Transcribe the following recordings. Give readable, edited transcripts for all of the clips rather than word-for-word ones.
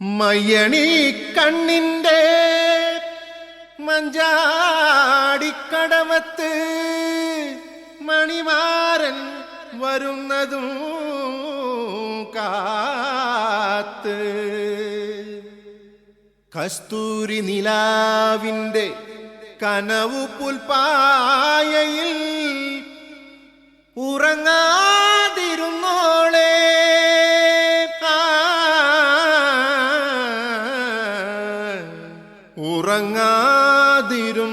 മയ്യണി കണ്ണിൻ്റെ മഞ്ചാടിക്കടവത്ത് മണിമാരൻ വരുന്നതും കാത്ത് കസ്തൂരി നിലാവിൻ്റെ കനവു പുൽപ്പായയിൽ ഉറങ്ങാതിരുന്നോളെ ഉറങ്ങാതിരുന്നോളെ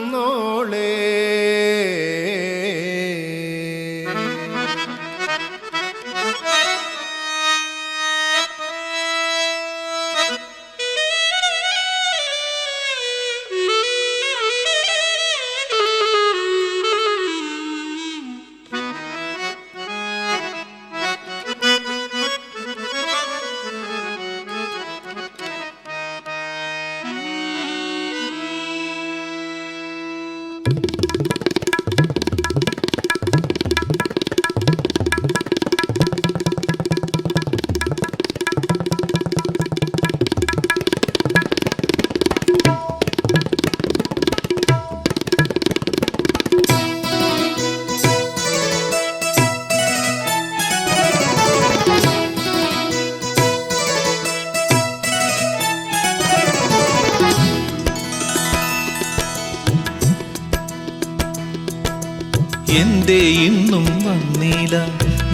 എന്തേ ഇന്നും വന്നീല,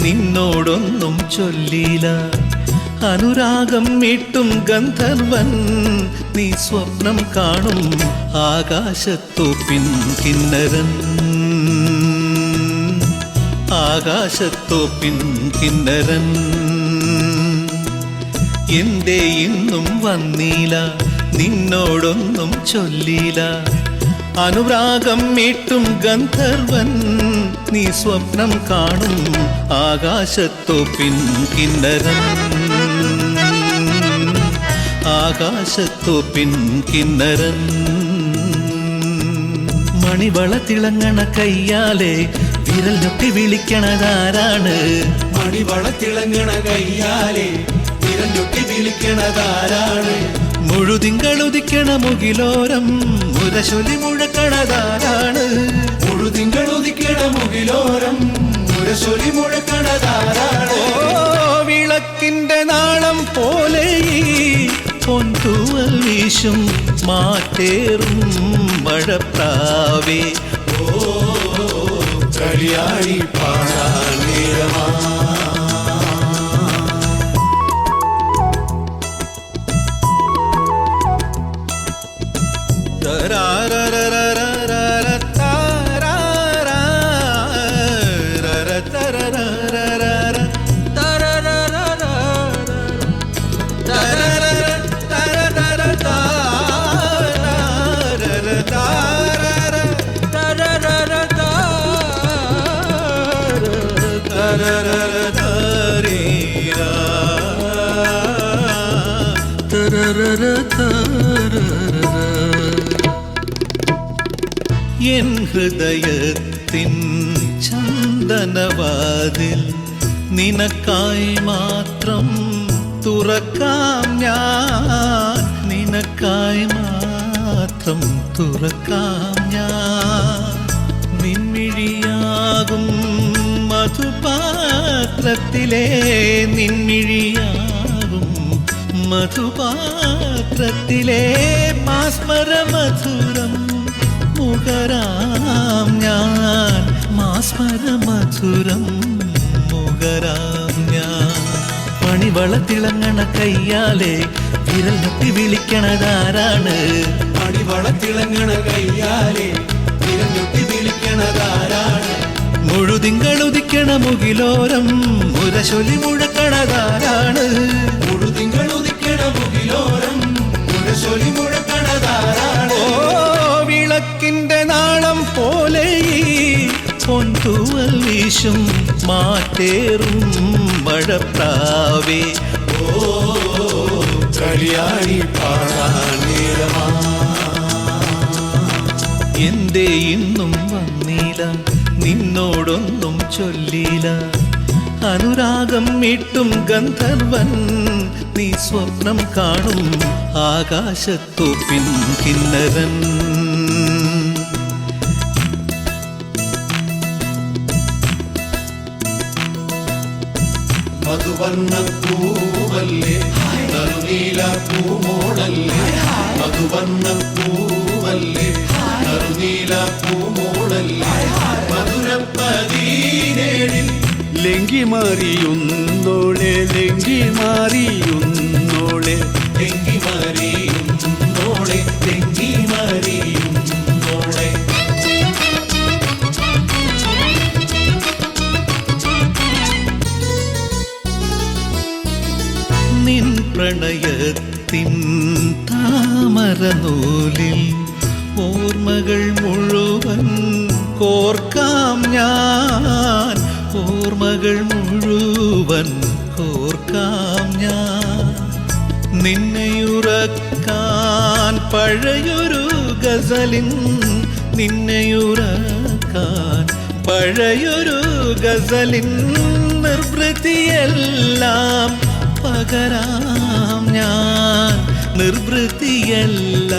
നിന്നോടൊന്നും ചൊല്ലീല. അനുരാഗം മീട്ടും ഗന്ധർവൻ നീ സ്വപ്നം കാണും ആകാശത്തോപ്പിൻ കിന്നരൻ. ആകാശത്തോപ്പിൻ കിന്നരൻ. എന്തേ ഇന്നും വന്നീല, നിന്നോടൊന്നും ചൊല്ലീല. അനുരാഗം മീട്ടും ഗന്ധർവൻ നീ സ്വപ്നം കാണും ആകാശത്തോപ്പിൻ കിന്നരൻ. ആകാശത്തോപ്പിൻ കിന്നരൻ. മണിവള തിളങ്ങണ കയ്യാലെ വിരൽ ഞൊട്ടി വിളിക്കണതാരാണ്? മണിവള തിളങ്ങണ കയ്യാലെ വിരൽ ഞൊട്ടി വിളിക്കണതാരാണ്? മുഴുതിങ്കളുദിക്കണ മുകിലോരം മുരശൊലി മുഴക്കണതാരാണ്? മുഴുതിങ്കളുദിക്കണ മുകിലോരം മുരശൊലി മുഴക്കണതാരാണ്? ഓ വിളക്കിന്റെ നാളം പോലെ പൊൻതൂവൽ വീശും മാറ്റേറും മഴപ്രാവേ. ഓ കളിയാടി പാടാൻ നേരമാ. എൻ ഹൃദയത്തിൻ ചന്ദനവാതിൽ നിനക്കായി മാത്രം തുറക്കാം ഞാൻ. നിനക്കായി മാത്രം തുറക്കാം ഞാൻ. നിൻമിഴിയാകും മധുപാത്രത്തിലെ നിൻമിഴിയാകും മധുപാത്രത്തിലെ മാസ്മരമധുരം മുകരാം ഞാൻ. മാസ്മരമധുരം മുകരാം ഞാൻ. മണിവള തിളങ്ങണ കയ്യാലെ വിരൽ ഞൊട്ടി വിളിക്കണതാരാണ്? മണിവള തിളങ്ങണ കയ്യാലെ വിരൽ ഞൊട്ടി വിളിക്കണതാരാണ്? മുഴുതിങ്കളുദിക്കണ മുകിലോരം മുരശൊലി മുഴക്കണതാരാണ്? മുഴുതിങ്കളുദിക്കണ മുകിലോരം മുരശൊലി മുഴക്കണതാരാണ്? ഓ വിളക്കിന്റെ നാളം പോലെ പൊൻതൂവൽ വീശും മാറ്റേറും മഴപ്രാവേ. ഓ കളിയാടി പാടാൻ നേരമാ. എന്തേ ഇന്നും വന്നീല, നിന്നോടൊന്നും ചൊല്ലീല. അനുരാഗം മീട്ടും ഗന്ധർവൻ നീ സ്വപ്നം കാണും ആകാശത്തോപ്പിൻ കിന്നരൻ. മധുവർണ്ണ പൂവല്ലേ നറുനീല പൂമോളല്ലേ, മധുവർണ്ണ പൂവല്ലേ നറുനീല പൂമോളല്ലേ, മധുരപ്പതിനേഴിൽ ലെങ്കി മാറിയുന്നോളെ ലെങ്കി മാറിയുന്നോളെ തെങ്കി മറിയുന്നോളെ തെങ്കി മറിയുന്നോളെ. നിൻ പ്രണയത്തിൻ താമരനൂലിൽ ഓർമ്മകൾ മുഴുവൻ കോർക്കാം ഞാൻ, ഓർമ്മകൾ മുഴുവൻ കോർക്കാം ഞാൻ. നിന്നെയുറക്കാൻ പഴയൊരു ഗസലിൻ, നിന്നെയുറക്കാൻ പഴയൊരു ഗസലിൻ നിർവൃതിയെല്ലാം പകരാം ഞാൻ, നിർവൃതിയെല്ലാം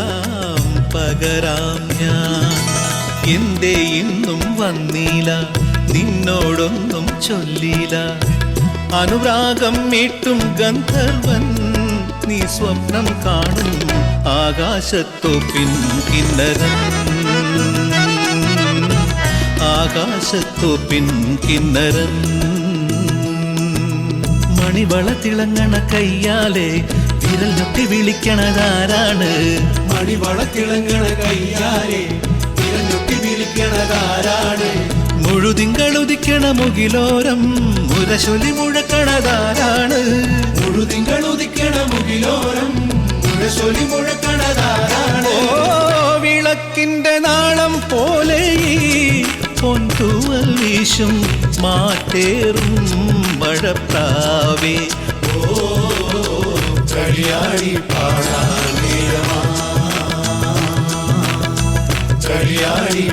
പകരാം ഞാൻ. എന്തേ ഇന്നും വന്നില്ല, നിന്നോടൊന്നും ചൊല്ലില്ല, അനുരാഗം മീട്ടും ഗന്ധർവൻ നീ സ്വപ്നം കാണും ആകാശത്തോപ്പിൻ കിന്നരൻ, ആകാശത്തോപ്പിൻ കിന്നരൻ. മണിവള തിളങ്ങണ കയ്യാലെ വിരൽ ഞൊട്ടി വിളിക്കണതാരാണ്, മണിവള തിളങ്ങണ കയ്യാലെ തിരഞ്ഞൊട്ടി വിളിക്കണതാരാണ്, മുഴുതിങ്കളുദിക്കണ മുകിലോരം മുരശൊലി മുഴക്കണതാരാണ്, മുഴുതിങ്കളുദിക്കണ മുകിലോരം മുഴശൊലി മുഴക്കണതാരാണ്. ഓ വിളക്കിന്റെ നാളം പോലെ ഈ പൊൻതൂവൽ വീശും മാറ്റേറും മഴപ്രാവേ, ഓ കളിയാടി പാടാൻ നേരമാ, കളിയാടി